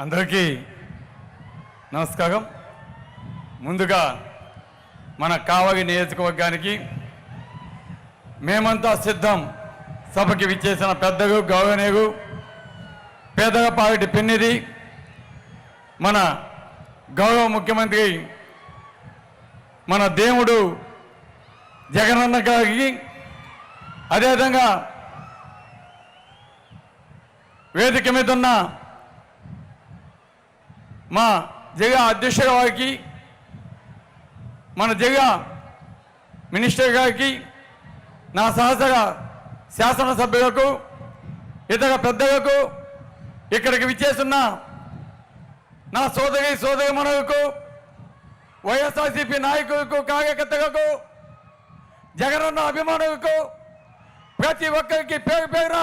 అందరికీ నమస్కారం. ముందుగా మన కావలి నియోజకవర్గానికి మేమంతా సిద్ధం సభకి విచ్చేసిన పెద్దలు గౌరవనీయులు పేదలపాటి పిన్నిది మన గౌరవ ముఖ్యమంత్రి మన దేవుడు జగనన్న గారికి, అదేవిధంగా వేదిక మీద ఉన్న మా జిల్లా అధ్యక్షుల వారికి, మన జిల్లా మినిస్టర్ గారికి, నా సహచర శాసనసభ్యులకు, ఇతర పెద్దలకు, ఇక్కడికి విచ్చేస్తున్న నా సోదరిమణులకు, వైఎస్ఆర్సీపీ నాయకులకు, కార్యకర్తలకు, జగనన్న అభిమానులకు ప్రతి ఒక్కరికి పేరు పేరున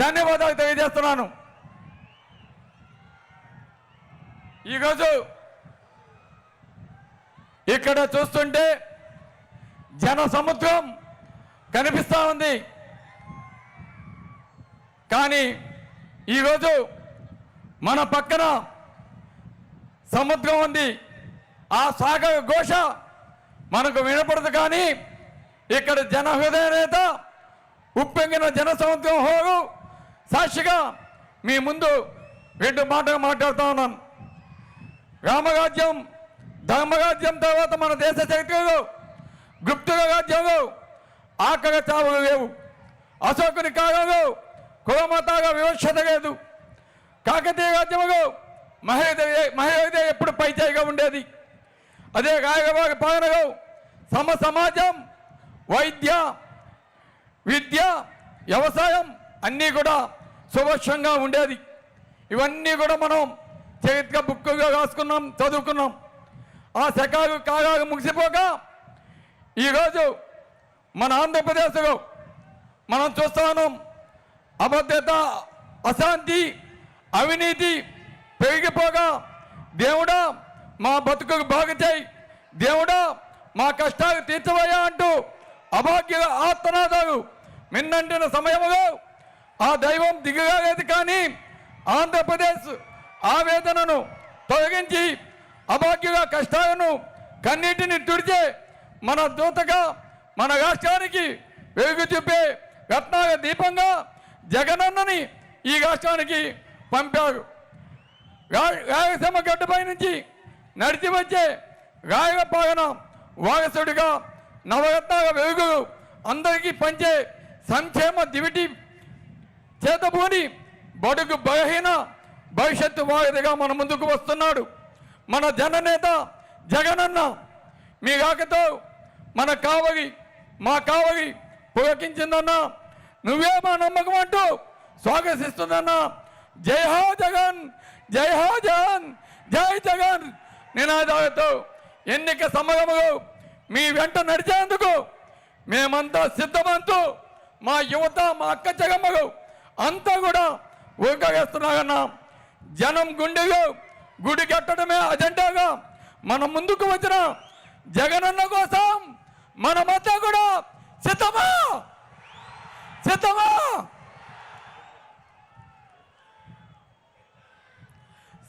ధన్యవాదాలు తెలియజేస్తున్నాను. ఈరోజు ఇక్కడ చూస్తుంటే జన సముద్రం కనిపిస్తూ ఉంది. కానీ ఈరోజు మన పక్కన సముద్రం ఉంది. ఆ సాగర ఘోష మనకు వినపడదు. కానీ ఇక్కడ జన హృదయ నేత ఉప్పొంగిన జన సముద్రం హోరు సాక్షిగా మీ ముందు రెండు మాటలు మాట్లాడుతూ ఉన్నాను. రామరాజ్యం, ధర్మరాజ్యం తర్వాత మన దేశ చరిత్రలో గుప్తుల రాజ్యంలో ఆకలి చావులు లేవు. అశోకుని కాలంలో కులమతాగా వివక్షత లేదు. కాకతీయ రాజ్యంలో మహిళ ఎప్పుడు పైచేయిగా ఉండేది. అదే రాయలవారి పాలనలో సమాజం, వైద్య, విద్య, వ్యవసాయం అన్నీ కూడా సుభిక్షంగా ఉండేది. ఇవన్నీ కూడా మనం చరిత్ర బుక్కుగా రాసుకున్నాం, చదువుకున్నాం. ఆ శకాలు కాలాలు ముగిసిపోగా ఈరోజు మన ఆంధ్రప్రదేశ్లో మనం చూస్తా ఉన్నాం. అభద్రత, అశాంతి, అవినీతి పెరిగిపోగా దేవుడా మా బతుకుకు బాగు చేయి, దేవుడా మా కష్టాలు తీర్చవయ్యా అంటూ అభాగ్యుల ఆర్తనాదాలు మిన్నంటిన సమయంలో ఆ దైవం దిగలేదు. కానీ ఆంధ్రప్రదేశ్ ఆవేదనను తొలగించి అభాగ్యుల కష్టాలను కన్నీటిని తుడిచే మన దూతగా మన రాష్ట్రానికి వెలుగు చూపే రత్నాల దీపంగా జగనన్నని ఈ రాష్ట్రానికి పంపారు. రాయలసీమ గడ్డపై నుంచి నడిచి వచ్చే రాయలపాలన వారసుడిగా నవరత్నాల వెలుగు అందరికీ పంచే సంక్షేమ దివిటి చేతబూని బడుగు బలహీన భవిష్యత్తు వారిదిగా మన ముందుకు వస్తున్నాడు మన జననేత జగనన్న. మీ రాకతో మన కావలి, మా కావలి పులకించిందన్నా. నువ్వే మా నమ్మకం అంటూ స్వాగతిస్తుందన్నా. జై హో జగన్, జై హో జగన్, జై జగన్ నినాదాలతో ఎన్నిక సమరములు మీ వెంట నడిచేందుకు మేమంతా సిద్ధమంటూ మా యువత, మా అక్క జగమ్మలు అంతా కూడా ఊరగేస్తున్నారన్నా. జనం గుండెలో గుడి కట్టడమే అజెండాగా మన ముందుకు వచ్చిన జగనన్న కోసం మనమంతా కూడా సిద్ధమా సిద్ధమా.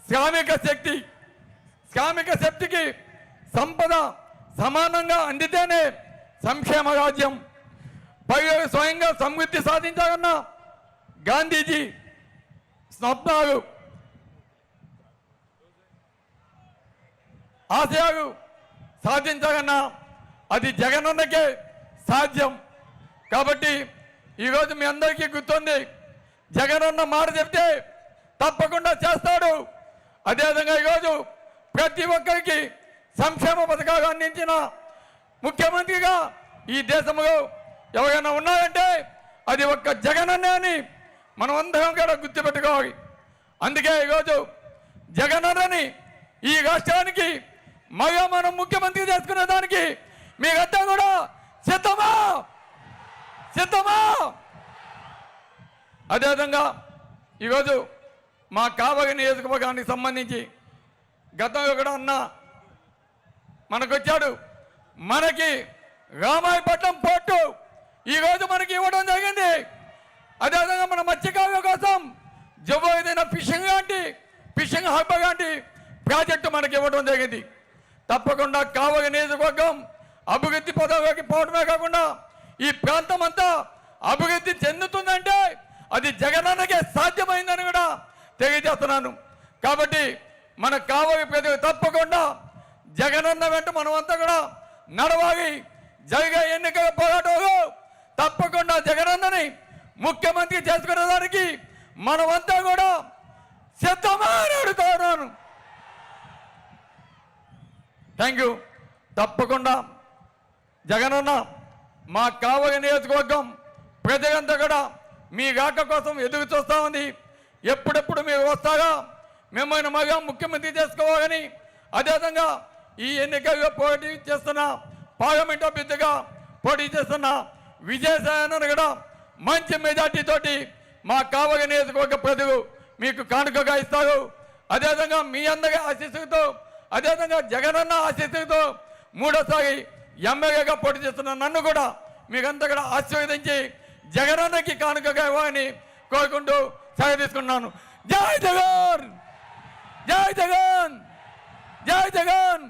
శ్రామిక శక్తికి సంపద సమానంగా అందితేనే సంక్షేమ రాజ్యం. పైగా స్వయంగా సమృద్ధి సాధించాలన్న గాంధీజీ స్వప్నాలు, ఆశయాలు సాధించాలన్నా అది జగనన్నకే సాధ్యం. కాబట్టి ఈరోజు మీ అందరికీ గుర్తుంది, జగనన్న మాట చెప్తే తప్పకుండా చేస్తాడు. అదేవిధంగా ఈరోజు ప్రతి ఒక్కరికి సంక్షేమ పథకాలు అందించిన ముఖ్యమంత్రిగా ఈ దేశంలో ఎవరైనా ఉన్నారంటే అది ఒక్క జగనన్నే అని మనం అందరం కూడా గుర్తుపెట్టుకోవాలి. అందుకే ఈరోజు జగనన్నని ఈ రాష్ట్రానికి మళ్ళా మనం ముఖ్యమంత్రి చేసుకునే దానికి మీరంతా కూడా సిద్ధమా సిద్ధమా. అదేవిధంగా ఈరోజు మా కావలి నియోజకవర్గానికి సంబంధించి గతంలో కూడా అన్న మనకొచ్చాడు. మనకి రామాయపట్నం పోర్టు ఈరోజు మనకి ఇవ్వడం జరిగింది. అదేవిధంగా మన మత్స్యకారుల కోసం జబ్బు ఏదైనా ఫిషింగ్ లాంటి ఫిషింగ్ హార్బర్ లాంటి ప్రాజెక్టు మనకి ఇవ్వడం జరిగింది. తప్పకుండా కావలి నియోజకవర్గం అభివృద్ధి పదవిలోకి పోవడమే కాకుండా ఈ ప్రాంతం అంతా అభివృద్ధి చెందుతుందంటే అది జగనన్నకే సాధ్యమైందని కూడా తెలియజేస్తున్నాను. కాబట్టి మన కావలి ప్రజలు తప్పకుండా జగనన్న వెంట మనమంతా కూడా నడవాలి. జరిగే ఎన్నికల పోరాటంలో తప్పకుండా జగనన్నని ముఖ్యమంత్రి చేసుకునేదానికి మనమంతా కూడా సిద్ధమా అని అడుగుతున్నాను. Thank you. తప్పకుండా జగనన్న మా కావలి నియోజకవర్గం ప్రజలంతా కూడా మీ రాక కోసం ఎదురు చూస్తూ ఉంది. ఎప్పుడెప్పుడు మీరు వస్తారా, మిమ్మల్ని మగా ముఖ్యమంత్రి చేసుకోవాలని, అదేవిధంగా ఈ ఎన్నికల్లో పోటీ చేస్తున్న పార్లమెంట్ అభ్యర్థిగా పోటీ చేస్తున్న విజయసాయిని కూడా మంచి మెజార్టీతోటి మా కావలి నియోజకవర్గ ప్రజలు మీకు కానుకగా ఇస్తారు. అదేవిధంగా మీ అందరి ఆశీస్సులతో, అదేవిధంగా జగనన్న ఆశీస్సులతో మూడోసారి ఎమ్మెల్యేగా పోటీ చేస్తున్న నన్ను కూడా మీకంతా కూడా ఆశీర్వదించి జగనన్నకి కానుకగా ఇవ్వాలని కోరుకుంటూ సెలవు తీసుకున్నాను. జై జగన్, జై జగన్, జై జగన్.